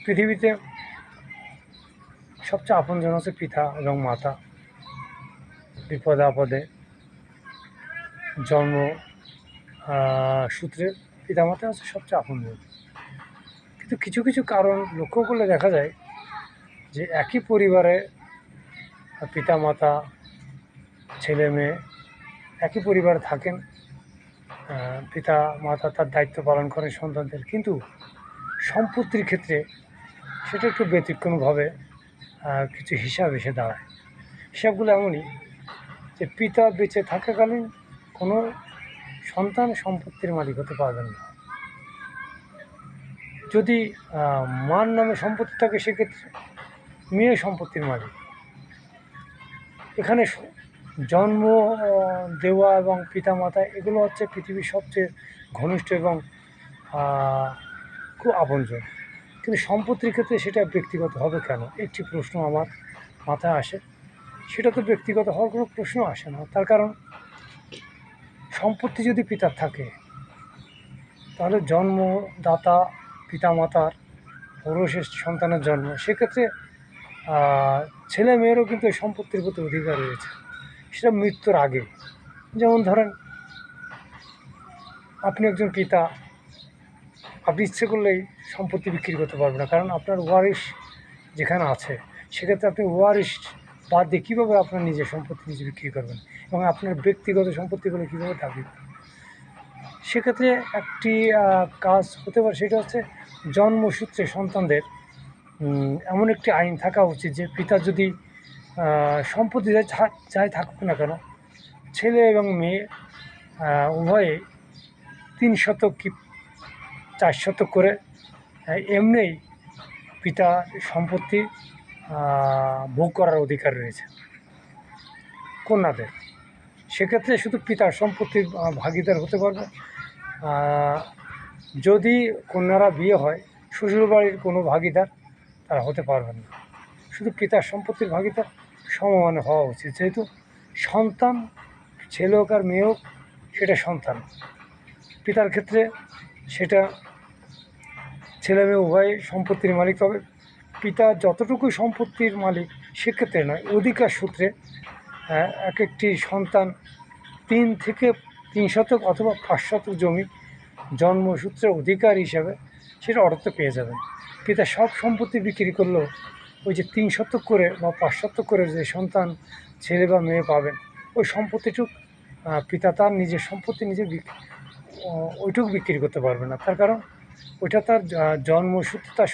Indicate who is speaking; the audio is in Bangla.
Speaker 1: পৃথিবীতে সবচেয়ে আপনজন হচ্ছে পিতা এবং মাতা। বিপদে আপদে জন্ম সূত্রে পিতামাতা হচ্ছে সবচেয়ে আপনজন। কিন্তু কিছু কিছু কারণ লক্ষ্য করলে দেখা যায় যে একই পরিবারে পিতা মাতা ছেলে মেয়ে একই পরিবারে থাকেন, পিতা মাতা তার দায়িত্ব পালন করেন সন্তানদের, কিন্তু সম্পত্তির ক্ষেত্রে সেটা একটু ব্যতিক্রমভাবে কিছু হিসাব এসে দাঁড়ায়। হিসাবগুলো এমনই যে পিতা বেঁচে থাকাকালীন কোনো সন্তান সম্পত্তির মালিক হতে পারবেন না। যদি মার নামে সম্পত্তি থাকে সেক্ষেত্রে মেয়ে সম্পত্তির মালিক। এখানে জন্ম দেওয়া এবং পিতামাতা এগুলো হচ্ছে পৃথিবীর সবচেয়ে ঘনিষ্ঠ এবং খুব আপনজন। কিন্তু সম্পত্তির ক্ষেত্রে সেটা ব্যক্তিগত হবে কেন, একটি প্রশ্ন আমার মাথায় আসে। সেটা তো ব্যক্তিগত হওয়ার কোনো প্রশ্ন আসে না। তার কারণ সম্পত্তি যদি পিতার থাকে তাহলে জন্মদাতা পিতামাতার পৌরশেষ সন্তানের জন্ম, সেক্ষেত্রে ছেলে মেয়েরও কিন্তু এই সম্পত্তির প্রতি অধিকার রয়েছে, সেটা মৃত্যুর আগে। যেমন ধরেন আপনি একজন পিতা, আপনি ইচ্ছে করলেই সম্পত্তি বিক্রি করতে পারবেন না, কারণ আপনার ওয়ারিশ যেখানে আছে সেক্ষেত্রে আপনি ওয়ারিশ বাদ দিয়ে কীভাবে আপনার নিজের সম্পত্তি নিজে বিক্রি করবেন এবং আপনার ব্যক্তিগত সম্পত্তিগুলো কীভাবে দাবি করবেন। সেক্ষেত্রে একটি কাজ হতে পারে, সেটা হচ্ছে জন্মসূত্রে সন্তানদের এমন একটি আইন থাকা উচিত যে পিতা যদি সম্পত্তি যাই থাকুক না কেন, ছেলে এবং মেয়ে উভয়ে 3 শতক কি 4 শতক করে এমনিই পিতা সম্পত্তি ভোগ করার অধিকার রয়েছে কন্যাদের। সেক্ষেত্রে শুধু পিতার সম্পত্তির ভাগিদার হতে পারবে। যদি কন্যারা বিয়ে হয়, শ্বশুরবাড়ির কোনো ভাগিদার তারা হতে পারবেন না। শুধু পিতার সম্পত্তির ভাগিদার সমমানে হওয়া উচিত, যেহেতু সন্তান ছেলে হোক আর মেয়ে হোক সেটা সন্তান। পিতার ক্ষেত্রে সেটা ছেলে মেয়ে উভয় সম্পত্তির মালিক, তবে পিতা যতটুকু সম্পত্তির মালিক সেক্ষেত্রে নয়, অধিকার সূত্রে এক একটি সন্তান 3 থেকে 3 শতক অথবা 5 শতক জমি জন্মসূত্রে অধিকার হিসাবে সেটা অর্থ পেয়ে যাবেন। পিতা সব সম্পত্তি বিক্রি করলেও ওই যে 3 শতক করে বা 5 শতক করে যে সন্তান ছেলে বা মেয়ে পাবেন, ওই সম্পত্তিটুক পিতা তার নিজের সম্পত্তি নিজে ওইটুকু বিক্রি করতে পারবে না। তার কারণ ওইটা তার জন্মসূত্রে তার